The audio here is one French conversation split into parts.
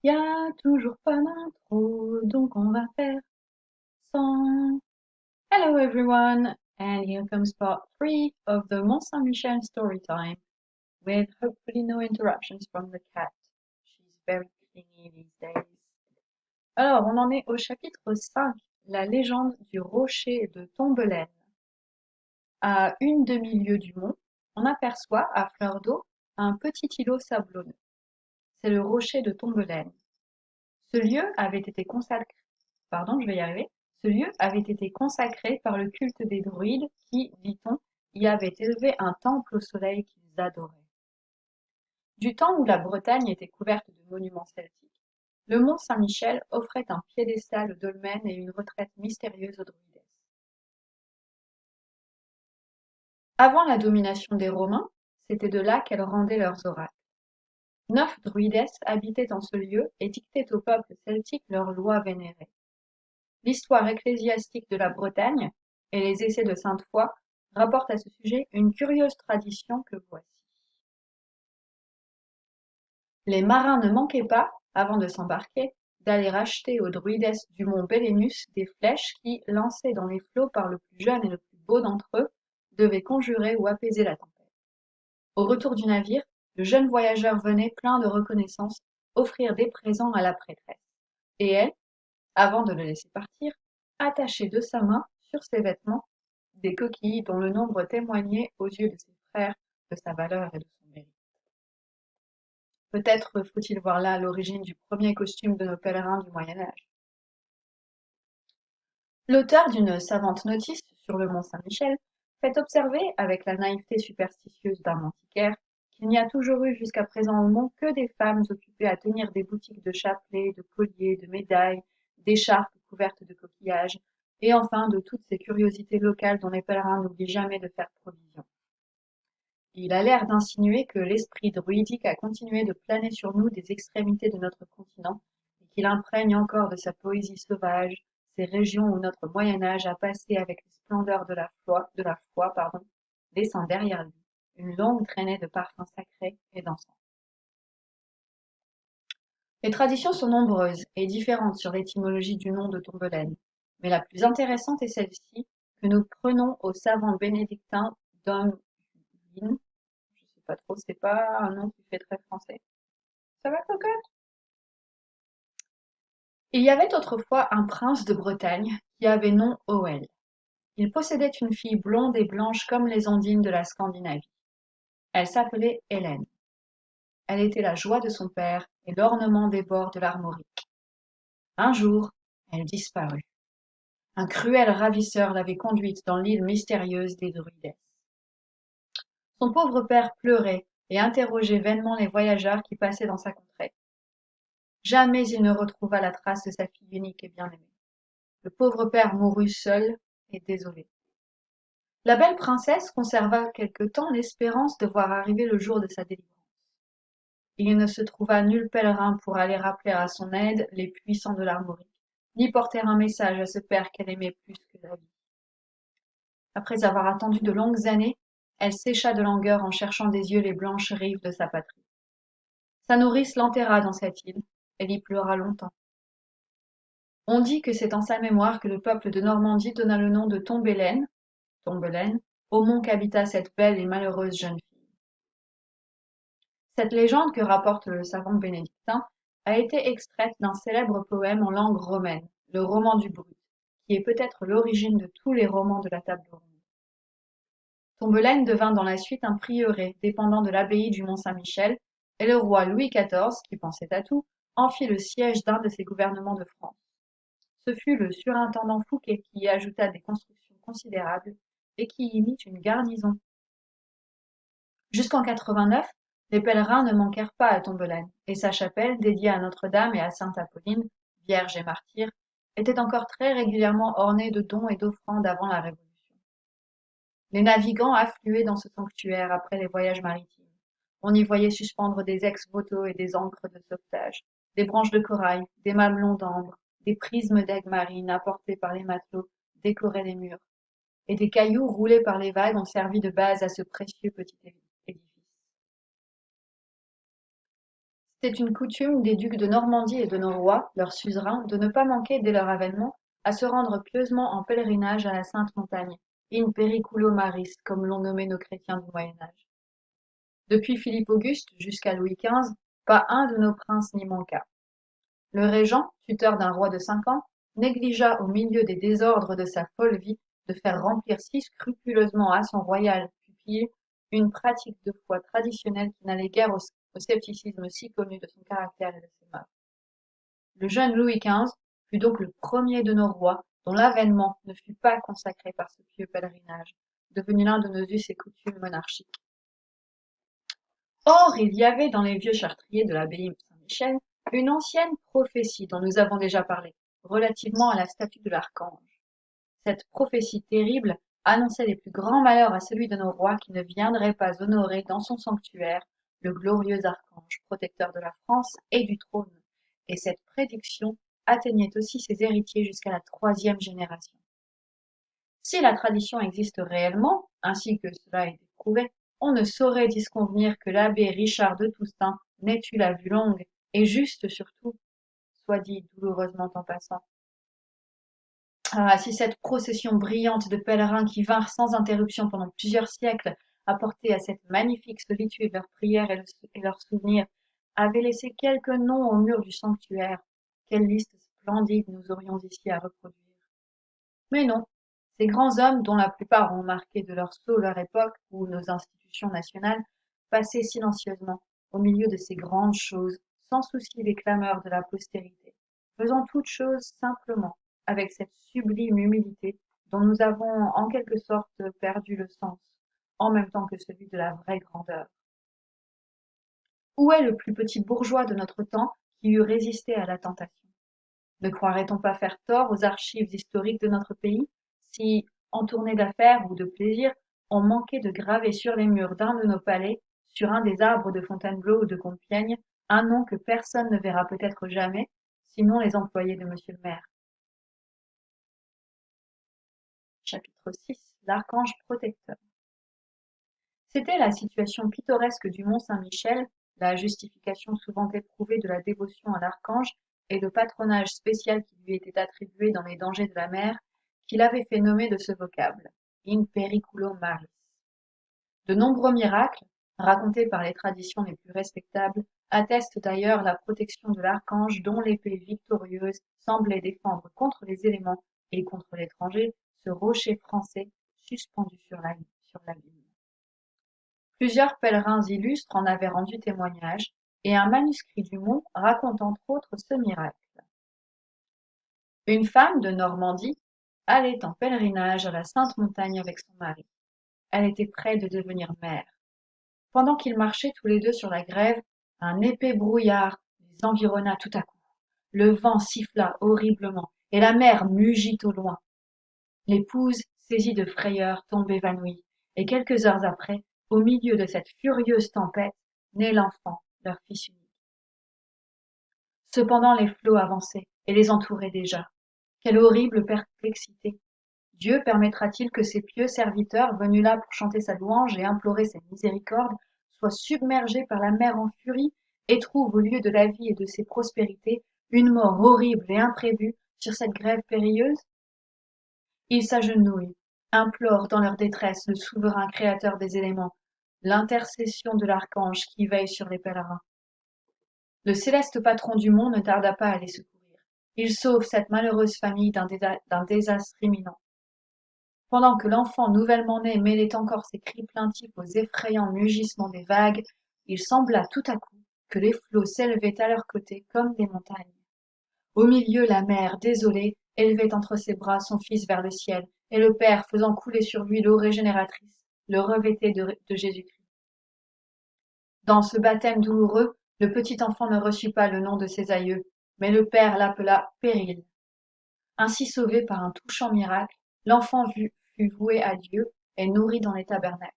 Y a toujours pas d'intro, donc on va faire sans. Hello everyone, and here comes part 3 of the Mont Saint-Michel story time, with hopefully no interruptions from the cat. She's very clingy these days. Alors, on en est au chapitre 5, la légende du rocher de Tombelaine. À une demi-lieue du mont, on aperçoit, à fleur d'eau, un petit îlot sablonneux. C'est le rocher de Tombelaine. Ce lieu avait été consacré Pardon, je vais y arriver. Ce lieu avait été consacré par le culte des druides qui, dit-on, y avaient élevé un temple au soleil qu'ils adoraient. Du temps où la Bretagne était couverte de monuments celtiques, le mont Saint-Michel offrait un piédestal au dolmen et une retraite mystérieuse aux druidesses. Avant la domination des Romains, c'était de là qu'elles rendaient leurs oracles. 9 druidesses habitaient en ce lieu et dictaient au peuple celtique leurs lois vénérées. L'histoire ecclésiastique de la Bretagne et les essais de sainte Foy rapportent à ce sujet une curieuse tradition que voici. Les marins ne manquaient pas, avant de s'embarquer, d'aller acheter aux druidesses du mont Bélénus des flèches qui, lancées dans les flots par le plus jeune et le plus beau d'entre eux, devaient conjurer ou apaiser la tempête. Au retour du navire, le jeune voyageur venait, plein de reconnaissance, offrir des présents à la prêtresse. Et elle, avant de le laisser partir, attachait de sa main, sur ses vêtements, des coquilles dont le nombre témoignait, aux yeux de ses frères, de sa valeur et de son mérite. Peut-être faut-il voir là l'origine du premier costume de nos pèlerins du Moyen Âge. L'auteur d'une savante notice sur le mont Saint-Michel fait observer, avec la naïveté superstitieuse d'un antiquaire, qu'il n'y a toujours eu jusqu'à présent au mont que des femmes occupées à tenir des boutiques de chapelets, de colliers, de médailles, d'écharpes couvertes de coquillages, et enfin de toutes ces curiosités locales dont les pèlerins n'oublient jamais de faire provision. Il a l'air d'insinuer que l'esprit druidique a continué de planer sur nous des extrémités de notre continent, et qu'il imprègne encore de sa poésie sauvage ces régions où notre Moyen Âge a passé avec les splendeurs de la foi, laissant derrière lui une longue traînée de parfums sacrés et d'encens. Les traditions sont nombreuses et différentes sur l'étymologie du nom de Tombelaine, mais la plus intéressante est celle-ci que nous prenons au savant bénédictin Dom Vin. Je sais pas trop, c'est pas un nom qui fait très français. Ça va, cocotte? Il y avait autrefois un prince de Bretagne qui avait nom Hoël. Il possédait une fille blonde et blanche comme les ondines de la Scandinavie. Elle s'appelait Hélène. Elle était la joie de son père et l'ornement des bords de l'Armorique. Un jour, elle disparut. Un cruel ravisseur l'avait conduite dans l'île mystérieuse des Druides. Son pauvre père pleurait et interrogeait vainement les voyageurs qui passaient dans sa contrée. Jamais il ne retrouva la trace de sa fille unique et bien-aimée. Le pauvre père mourut seul et désolé. La belle princesse conserva quelque temps l'espérance de voir arriver le jour de sa délivrance. Il ne se trouva nul pèlerin pour aller rappeler à son aide les puissants de l'Armorique, ni porter un message à ce père qu'elle aimait plus que la vie. Après avoir attendu de longues années, elle sécha de langueur en cherchant des yeux les blanches rives de sa patrie. Sa nourrice l'enterra dans cette île, elle y pleura longtemps. On dit que c'est en sa mémoire que le peuple de Normandie donna le nom de Tombelaine, au mont qu'habita cette belle et malheureuse jeune fille. Cette légende que rapporte le savant bénédictin a été extraite d'un célèbre poème en langue romaine, le roman du Brut, qui est peut-être l'origine de tous les romans de la table ronde. Tombelaine devint dans la suite un prieuré dépendant de l'abbaye du Mont-Saint-Michel, et le roi Louis XIV, qui pensait à tout, en fit le siège d'un de ses gouvernements de France. Ce fut le surintendant Fouquet qui y ajouta des constructions considérables et qui y mit une garnison. Jusqu'en 89, les pèlerins ne manquèrent pas à Tombelaine, et sa chapelle, dédiée à Notre-Dame et à sainte Apolline, vierge et martyre, était encore très régulièrement ornée de dons et d'offrandes avant la Révolution. Les navigants affluaient dans ce sanctuaire après les voyages maritimes. On y voyait suspendre des ex-voto et des ancres de sauvetage, des branches de corail, des mamelons d'ambre, des prismes d'aigue marine apportés par les matelots décoraient les murs, et des cailloux roulés par les vagues ont servi de base à ce précieux petit édifice. C'est une coutume des ducs de Normandie et de nos rois, leurs suzerains, de ne pas manquer, dès leur avènement, à se rendre pieusement en pèlerinage à la Sainte Montagne, in periculo maris, comme l'ont nommé nos chrétiens du Moyen Âge. Depuis Philippe Auguste jusqu'à Louis XV, pas un de nos princes n'y manqua. Le régent, tuteur d'un roi de 5 ans, négligea au milieu des désordres de sa folle vie de faire remplir si scrupuleusement à son royal pupille une pratique de foi traditionnelle qui n'allait guère au scepticisme si connu de son caractère et de ses mœurs. Le jeune Louis XV fut donc le premier de nos rois dont l'avènement ne fut pas consacré par ce pieux pèlerinage, devenu l'un de nos us et coutumes monarchiques. Or, il y avait dans les vieux chartriers de l'abbaye Saint-Michel une ancienne prophétie dont nous avons déjà parlé, relativement à la statue de l'archange. Cette prophétie terrible annonçait les plus grands malheurs à celui de nos rois qui ne viendrait pas honorer dans son sanctuaire le glorieux archange, protecteur de la France et du trône, et cette prédiction atteignait aussi ses héritiers jusqu'à la troisième génération. Si la tradition existe réellement, ainsi que cela a été prouvé, on ne saurait disconvenir que l'abbé Richard de Toussaint n'ait eu la vue longue, et juste surtout, soit dit douloureusement en passant. Ah, si cette procession brillante de pèlerins qui vinrent sans interruption pendant plusieurs siècles apporter à cette magnifique solitude leurs prières et leurs souvenirs avait laissé quelques noms au mur du sanctuaire, quelle liste splendide nous aurions ici à reproduire. Mais non, ces grands hommes, dont la plupart ont marqué de leur sceau leur époque ou nos institutions nationales, passaient silencieusement au milieu de ces grandes choses, sans soucier des clameurs de la postérité, faisant toutes choses simplement, avec cette sublime humilité dont nous avons en quelque sorte perdu le sens, en même temps que celui de la vraie grandeur. Où est le plus petit bourgeois de notre temps qui eût résisté à la tentation? Ne croirait-on pas faire tort aux archives historiques de notre pays si, en tournée d'affaires ou de plaisir, on manquait de graver sur les murs d'un de nos palais, sur un des arbres de Fontainebleau ou de Compiègne, un nom que personne ne verra peut-être jamais, sinon les employés de monsieur le maire? Chapitre 6. L'archange protecteur. C'était la situation pittoresque du mont Saint-Michel, la justification souvent éprouvée de la dévotion à l'archange et le patronage spécial qui lui était attribué dans les dangers de la mer, qui l'avait fait nommer de ce vocable, in periculo maris. De nombreux miracles, racontés par les traditions les plus respectables, attestent d'ailleurs la protection de l'archange dont l'épée victorieuse semblait défendre contre les éléments et contre l'étranger ce rocher français suspendu sur l'abîme. Plusieurs pèlerins illustres en avaient rendu témoignage, et un manuscrit du Mont raconte entre autres ce miracle. Une femme de Normandie allait en pèlerinage à la Sainte Montagne avec son mari. Elle était près de devenir mère. Pendant qu'ils marchaient tous les deux sur la grève, un épais brouillard les environna tout à coup. Le vent siffla horriblement, et la mer mugit au loin. L'épouse, saisie de frayeur, tombe évanouie, et quelques heures après, au milieu de cette furieuse tempête, naît l'enfant, leur fils unique. Cependant les flots avançaient, et les entouraient déjà. Quelle horrible perplexité! Dieu permettra-t-il que ces pieux serviteurs, venus là pour chanter sa louange et implorer sa miséricorde, soient submergés par la mer en furie et trouvent au lieu de la vie et de ses prospérités une mort horrible et imprévue sur cette grève périlleuse? Ils s'agenouillent, implorent dans leur détresse le souverain créateur des éléments, l'intercession de l'archange qui veille sur les pèlerins. Le céleste patron du monde ne tarda pas à les secourir. Il sauve cette malheureuse famille d'un désastre imminent. Pendant que l'enfant nouvellement né mêlait encore ses cris plaintifs aux effrayants mugissements des vagues, il sembla tout à coup que les flots s'élevaient à leurs côtés comme des montagnes. Au milieu, la mère, désolée, élevait entre ses bras son fils vers le ciel, et le père, faisant couler sur lui l'eau régénératrice, le revêtait de Jésus-Christ. Dans ce baptême douloureux, le petit enfant ne reçut pas le nom de ses aïeux, mais le père l'appela Péril. Ainsi sauvé par un touchant miracle, l'enfant fut voué à Dieu et nourri dans les tabernacles.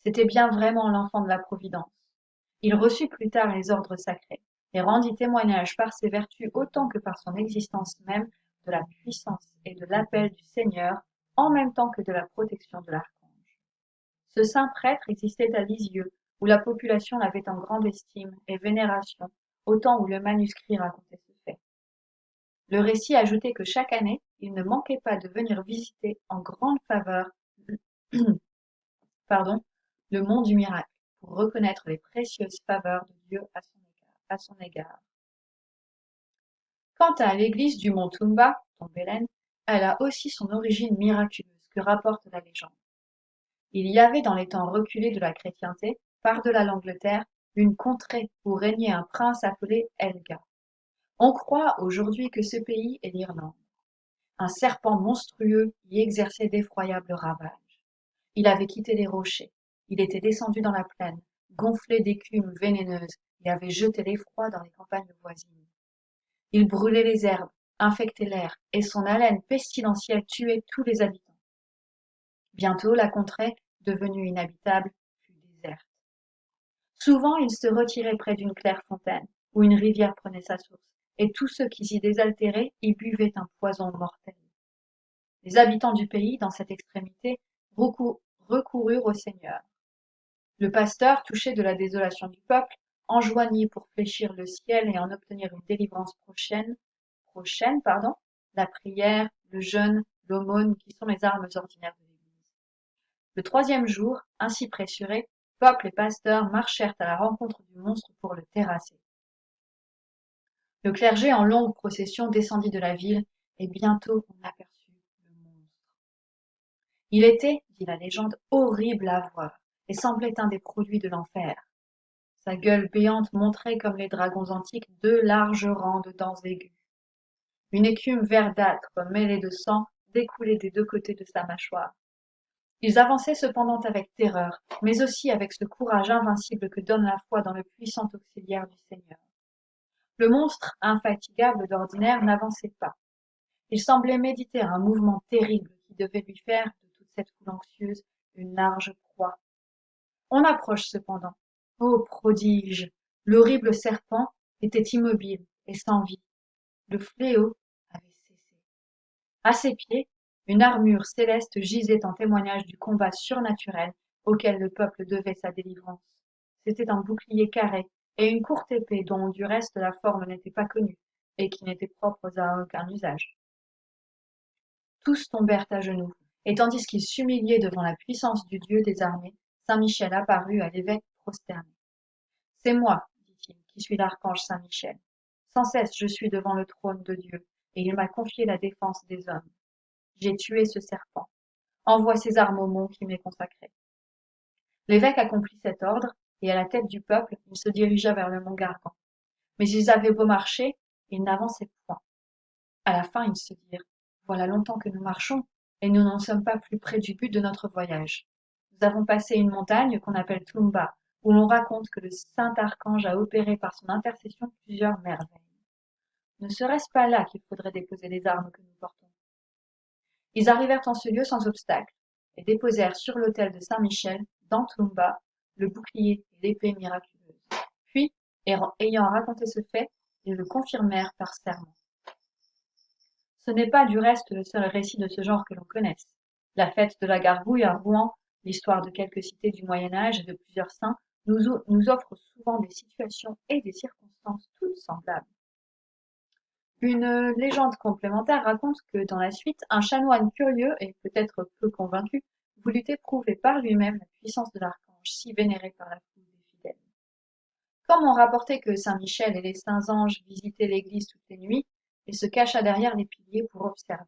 C'était bien vraiment l'enfant de la Providence. Il reçut plus tard les ordres sacrés, et rendit témoignage par ses vertus autant que par son existence même de la puissance et de l'appel du Seigneur, en même temps que de la protection de l'archange. Ce saint prêtre existait à Lisieux, où la population l'avait en grande estime et vénération, au temps où le manuscrit racontait ce fait. Le récit ajoutait que chaque année, il ne manquait pas de venir visiter en grande faveur pardon, le mont du miracle, pour reconnaître les précieuses faveurs de Dieu à son égard. Quant à l'église du mont Tumba, tombe Hélène, elle a aussi son origine miraculeuse que rapporte la légende. Il y avait dans les temps reculés de la chrétienté, par-delà l'Angleterre, une contrée où régnait un prince appelé Helga. On croit aujourd'hui que ce pays est l'Irlande. Un serpent monstrueux y exerçait d'effroyables ravages. Il avait quitté les rochers, il était descendu dans la plaine, gonflé d'écume vénéneuse, et avait jeté l'effroi dans les campagnes voisines. Il brûlait les herbes, infectait l'air, et son haleine pestilentielle tuait tous les habitants. Bientôt la contrée, devenue inhabitable, fut déserte. Souvent il se retirait près d'une claire fontaine, où une rivière prenait sa source, et tous ceux qui s'y désaltéraient y buvaient un poison mortel. Les habitants du pays, dans cette extrémité, recoururent au Seigneur. Le pasteur, touché de la désolation du peuple, enjoignit pour fléchir le ciel et en obtenir une délivrance prochaine, la prière, le jeûne, l'aumône, qui sont les armes ordinaires de l'Église. Le troisième jour, ainsi pressurés, peuple et pasteurs marchèrent à la rencontre du monstre pour le terrasser. Le clergé en longue procession descendit de la ville, et bientôt on aperçut le monstre. Il était, dit la légende, horrible à voir, et semblait un des produits de l'enfer. Sa gueule béante montrait, comme les dragons antiques, deux larges rangs de dents aiguës. Une écume verdâtre, mêlée de sang, découlait des deux côtés de sa mâchoire. Ils avançaient cependant avec terreur, mais aussi avec ce courage invincible que donne la foi dans le puissant auxiliaire du Seigneur. Le monstre, infatigable d'ordinaire, n'avançait pas. Il semblait méditer un mouvement terrible qui devait lui faire, de toute cette foule anxieuse, une large proie. On approche cependant. Ô prodige! L'horrible serpent était immobile et sans vie. Le fléau avait cessé. À ses pieds, une armure céleste gisait en témoignage du combat surnaturel auquel le peuple devait sa délivrance. C'était un bouclier carré et une courte épée dont du reste la forme n'était pas connue et qui n'était propre à aucun usage. Tous tombèrent à genoux, et tandis qu'ils s'humiliaient devant la puissance du Dieu des armées, saint Michel apparut à l'évêque prosterné. C'est moi, dit-il, qui suis l'archange saint Michel. Sans cesse je suis devant le trône de Dieu, et il m'a confié la défense des hommes. J'ai tué ce serpent. Envoie ses armes au mont qui m'est consacré. L'évêque accomplit cet ordre, et à la tête du peuple, il se dirigea vers le mont Gargan. Mais ils avaient beau marcher, ils n'avançaient point. À la fin, ils se dirent: voilà longtemps que nous marchons, et nous n'en sommes pas plus près du but de notre voyage. Nous avons passé une montagne qu'on appelle Tumba, où l'on raconte que le saint archange a opéré par son intercession plusieurs merveilles. Ne serait-ce pas là qu'il faudrait déposer les armes que nous portons? Ils arrivèrent en ce lieu sans obstacle, et déposèrent sur l'autel de Saint-Michel, dans Tumba, le bouclier et l'épée miraculeuse. Puis, ayant raconté ce fait, ils le confirmèrent par serment. Ce n'est pas du reste le seul récit de ce genre que l'on connaisse. La fête de la Gargouille à Rouen, l'histoire de quelques cités du Moyen Âge et de plusieurs saints nous offre souvent des situations et des circonstances toutes semblables. Une légende complémentaire raconte que, dans la suite, un chanoine curieux et peut-être peu convaincu voulut éprouver par lui-même la puissance de l'archange si vénéré par la foule des fidèles. Comme on rapportait que saint Michel et les saints anges visitaient l'église toutes les nuits, il se cacha derrière les piliers pour observer.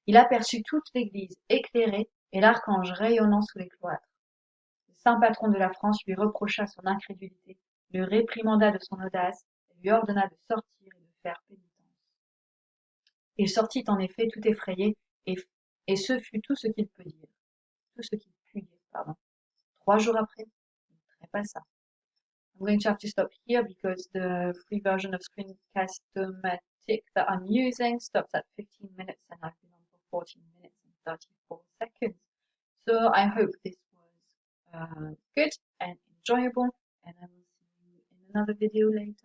Il aperçut toute l'église éclairée et l'archange rayonnant sous les cloîtres. Le saint patron de la France lui reprocha son incrédulité, le réprimanda de son audace et lui ordonna de sortir et de faire pénitence. Il sortit en effet tout effrayé, et ce fut tout ce qu'il put dire. Tout ce qu'il put dire, pardon. 3 jours après, il trépassa. I'm going to have to stop here because the free version of Screencast-O-Matic that I'm using stops at 15 minutes and I've been on for 14 minutes and 34 seconds. So I hope this was good and enjoyable, and I will see you in another video later.